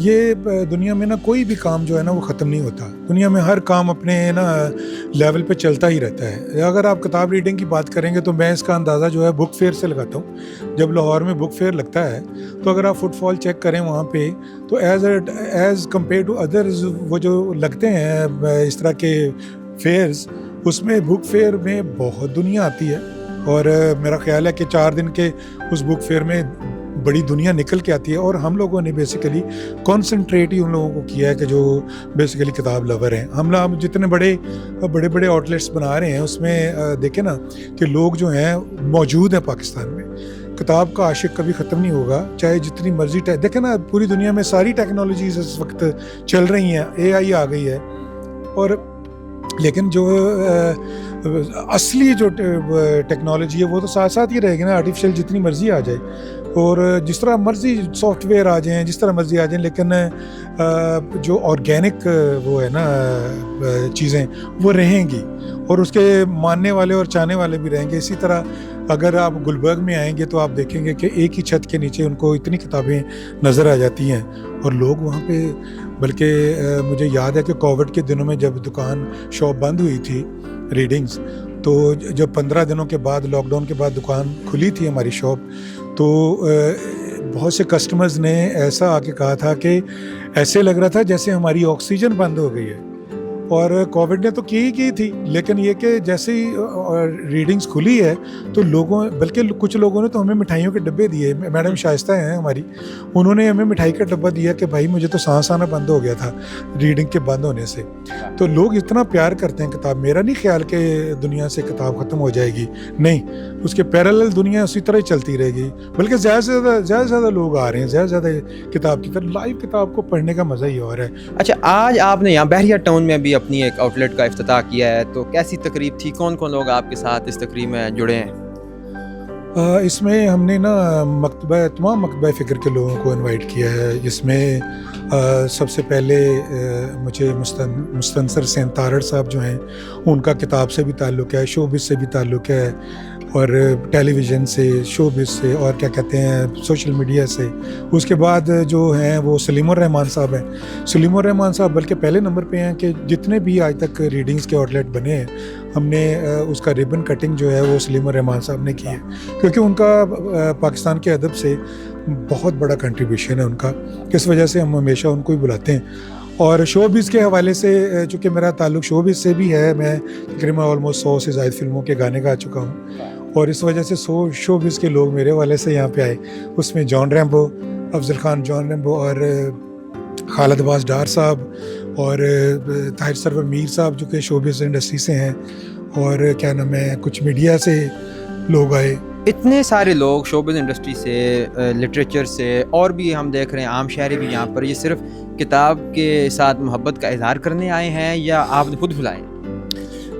یہ دنیا میں نا کوئی بھی کام جو ہے نا وہ ختم نہیں ہوتا. دنیا میں ہر کام اپنے نا لیول پہ چلتا ہی رہتا ہے. اگر آپ کتاب ریڈنگ کی بات کریں گے تو میں اس کا اندازہ جو ہے بک فیئر سے لگاتا ہوں. جب لاہور میں بک فیئر لگتا ہے تو اگر آپ فٹ فال چیک کریں وہاں پہ تو ایز کمپیئر ٹو ادرز وہ جو لگتے ہیں اس طرح کے فیئرز, اس میں بک فیئر میں بہت دنیا آتی ہے. اور میرا خیال ہے کہ 4 دن کے اس بک فیئر میں بڑی دنیا نکل کے آتی ہے. اور ہم لوگوں نے بیسیکلی کانسنٹریٹ ہی ان لوگوں کو کیا ہے کہ جو بیسیکلی کتاب لور ہیں. ہم لوگ جتنے بڑے آؤٹ لیٹس بنا رہے ہیں اس میں دیکھیں نا کہ لوگ جو ہیں موجود ہیں پاکستان میں. کتاب کا عاشق کبھی ختم نہیں ہوگا, چاہے جتنی مرضی دیکھیں نا پوری دنیا میں ساری ٹیکنالوجیز اس وقت چل رہی ہیں. AI آ گئی ہے, اور لیکن جو اصلی جو ٹیکنالوجی ہے وہ تو ساتھ ساتھ ہی رہے گی نا. آرٹیفیشل جتنی مرضی آ جائے اور جس طرح مرضی سافٹ ویئر آ جائیں, جس طرح مرضی آ جائیں, لیکن جو آرگینک وہ ہے نا چیزیں وہ رہیں گی, اور اس کے ماننے والے اور چاہنے والے بھی رہیں گے. اسی طرح اگر آپ گلبرگ میں آئیں گے تو آپ دیکھیں گے کہ ایک ہی چھت کے نیچے ان کو اتنی کتابیں نظر آ جاتی ہیں, اور لوگ وہاں پہ, بلکہ مجھے یاد ہے کہ کووڈ کے دنوں میں جب دکان شاپ بند ہوئی تھی ریڈنگز, تو جب 15 دنوں کے بعد لاک ڈاؤن کے بعد دکان کھلی تھی ہماری شاپ, تو بہت سے کسٹمرز نے ایسا آ کے کہا تھا کہ ایسے لگ رہا تھا جیسے ہماری آکسیجن بند ہو گئی ہے. اور کووڈ نے تو کی تھی, لیکن یہ کہ جیسے ہی ریڈنگز کھلی ہے تو بلکہ کچھ لوگوں نے تو ہمیں مٹھائیوں کے ڈبے دیے. میڈم شائستہ ہیں ہماری, انہوں نے ہمیں مٹھائی کا ڈبہ دیا کہ بھائی مجھے تو سانس آنا بند ہو گیا تھا ریڈنگ کے بند ہونے سے. تو لوگ اتنا پیار کرتے ہیں کتاب. میرا نہیں خیال کہ دنیا سے کتاب ختم ہو جائے گی, نہیں, اس کے پیرالل دنیا اسی طرح ہی چلتی رہے گی. بلکہ زیادہ سے زیادہ لوگ آ رہے ہیں, زیادہ سے زیادہ کتاب کی طرف. لائیو کتاب کو پڑھنے کا مزہ ہی اور ہے. اچھا, آج آپ نے یہاں بحریہ ٹاؤن میں بھی اپنی ایک آؤٹ لیٹ کا افتتاح کیا ہے, تو کیسی تقریب تھی؟ کون کون لوگ آپ کے ساتھ اس تقریب میں جڑے ہیں؟ اس میں ہم نے نا تمام مکتبہ فکر کے لوگوں کو انوائٹ کیا ہے, جس میں سب سے پہلے مجھے مستنصر سین تارڑ صاحب جو ہیں ان کا کتاب سے بھی تعلق ہے, شوبز سے بھی تعلق ہے, اور ٹیلی ویژن سے, شوبز سے, اور کیا کہتے ہیں سوشل میڈیا سے. اس کے بعد جو ہیں وہ سلیم الرحمان صاحب ہیں. سلیم الرحمان صاحب بلکہ پہلے نمبر پہ ہیں کہ جتنے بھی آج تک ریڈنگز کے آؤٹ لیٹ بنے ہیں ہم نے اس کا ریبن کٹنگ جو ہے وہ سلیم الرحمان صاحب نے کی ہے, کیونکہ ان کا پاکستان کے ادب سے بہت بڑا کنٹریبیوشن ہے ان کا. اس وجہ سے ہم ہمیشہ ان کو ہی بلاتے ہیں. اور شوبز کے حوالے سے چونکہ میرا تعلق شوبز سے بھی ہے, میں تقریباً آلموسٹ 100 سے زائد فلموں کے گانے گا چکا ہوں, اور اس وجہ سے شوبز کے لوگ میرے والے سے یہاں پہ آئے. اس میں جان ریمبو, افضل خان جان ریمبو, اور خالد عباس ڈار صاحب, اور طاہر سرور میر صاحب جو کہ شوبز انڈسٹری سے ہیں, اور کیا نام ہے کچھ میڈیا سے لوگ آئے. اتنے سارے لوگ شوبز انڈسٹری سے, لٹریچر سے, اور بھی ہم دیکھ رہے ہیں عام شہری بھی یہاں پر. یہ صرف کتاب کے ساتھ محبت کا اظہار کرنے آئے ہیں یا آپ نے خود بلائے؟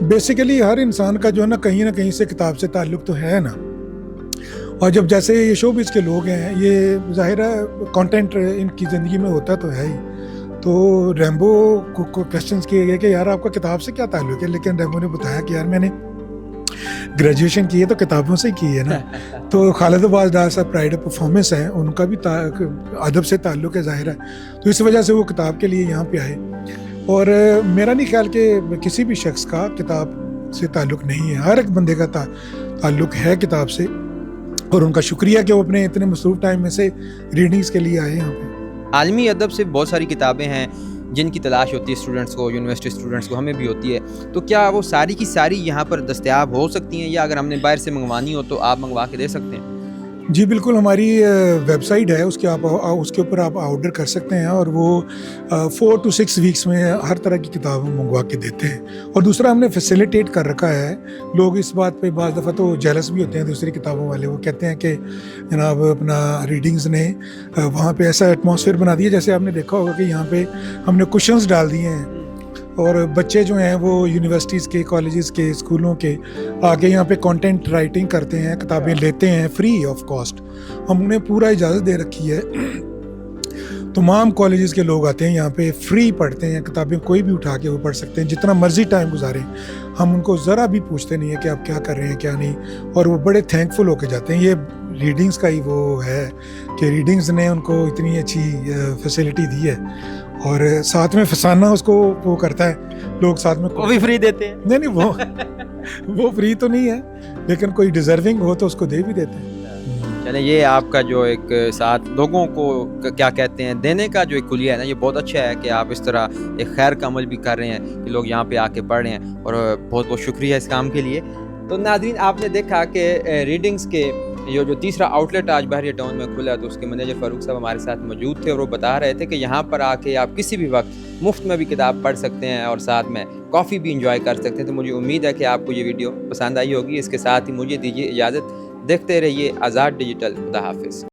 بیسیکلی ہر انسان کا جو ہے نا کہیں سے کتاب سے تعلق تو ہے نا, اور جب جیسے یہ شوبز کے لوگ ہیں, یہ ظاہر ہے کانٹینٹ ان کی زندگی میں ہوتا تو ہے ہی. تو ریمبو کو کویسچنس کیے گئے کہ یار آپ کا کتاب سے کیا تعلق ہے, لیکن ریمبو نے بتایا کہ یار میں نے گریجویشن کی ہے تو کتابوں سے کی ہے نا. تو خالد عباس ڈار صاحب پرائڈ آف پرفارمنس ہیں, ان کا بھی ادب سے تعلق ہے ظاہر ہے, تو اس وجہ سے وہ کتاب کے لیے یہاں پہ آئے. اور میرا نہیں خیال کہ کسی بھی شخص کا کتاب سے تعلق نہیں ہے, ہر ایک بندے کا تعلق ہے کتاب سے, اور ان کا شکریہ کہ وہ اپنے اتنے مصروف ٹائم میں سے ریڈنگز کے لیے آئے یہاں پہ. عالمی ادب سے بہت ساری کتابیں ہیں جن کی تلاش ہوتی ہے اسٹوڈنٹس کو, یونیورسٹی اسٹوڈنٹس کو, ہمیں بھی ہوتی ہے, تو کیا وہ ساری کی ساری یہاں پر دستیاب ہو سکتی ہیں, یا اگر ہم نے باہر سے منگوانی ہو تو آپ منگوا کے دے سکتے ہیں؟ جی بالکل, ہماری ویب سائٹ ہے, اس کے اوپر آپ آرڈر کر سکتے ہیں, اور وہ 4 to 6 ویکس میں ہر طرح کی کتاب منگوا کے دیتے ہیں. اور دوسرا ہم نے فیسیلیٹیٹ کر رکھا ہے. لوگ اس بات پہ بعض دفعہ تو جیلس بھی ہوتے ہیں دوسری کتابوں والے, وہ کہتے ہیں کہ جناب اپنا ریڈنگز نے وہاں پہ ایسا ایٹماسفیئر بنا دیا, جیسے آپ نے دیکھا ہوگا کہ یہاں پہ ہم نے کوشنز ڈال دیے ہیں, اور بچے جو ہیں وہ یونیورسٹیز کے, کالجز کے, اسکولوں کے آگے یہاں پہ کانٹینٹ رائٹنگ کرتے ہیں, کتابیں لیتے ہیں فری آف کاسٹ. ہم نے پورا اجازت دے رکھی ہے, تمام کالجز کے لوگ آتے ہیں یہاں پہ, فری پڑھتے ہیں کتابیں, کوئی بھی اٹھا کے وہ پڑھ سکتے ہیں, جتنا مرضی ٹائم گزاریں. ہم ان کو ذرا بھی پوچھتے نہیں ہیں کہ آپ کیا کر رہے ہیں کیا نہیں, اور وہ بڑے تھینک فل ہو کے جاتے ہیں. ریڈنگز کا ہی وہ ہے کہ ریڈنگز نے ان کو اتنی اچھی فیسلٹی دی ہے اور ساتھ میں فسانہ اس کو وہ کرتا ہے، لوگ ساتھ میں وہ بھی فری دیتے ہیں؟ نہیں وہ فری تو نہیں ہے، لیکن کوئی ڈیزرونگ ہو تو اس کو دے بھی دیتے ہیں۔ چلیں یہ آپ کا جو ایک ساتھ لوگوں کو کیا کہتے ہیں دینے کا جو ایک کلیہ ہے نا، یہ بہت اچھا ہے کہ آپ اس طرح ایک خیر کا عمل بھی کر رہے ہیں کہ لوگ یہاں پہ آ کے پڑھ رہے ہیں، اور بہت بہت شکریہ اس کام کے لیے۔ تو ناظرین آپ نے دیکھا کہ ریڈنگز کے جو تیسرا آؤٹ لیٹ آج بحریہ ٹاؤن میں کھلا، تو اس کے مینیجر فاروق صاحب ہمارے ساتھ موجود تھے اور وہ بتا رہے تھے کہ یہاں پر آ کے آپ کسی بھی وقت مفت میں بھی کتاب پڑھ سکتے ہیں اور ساتھ میں کافی بھی انجوائے کر سکتے ہیں۔ تو مجھے امید ہے کہ آپ کو یہ ویڈیو پسند آئی ہوگی۔ اس کے ساتھ ہی مجھے دیجیے اجازت، دیکھتے رہیے آزاد ڈیجیٹل۔ خدا حافظ۔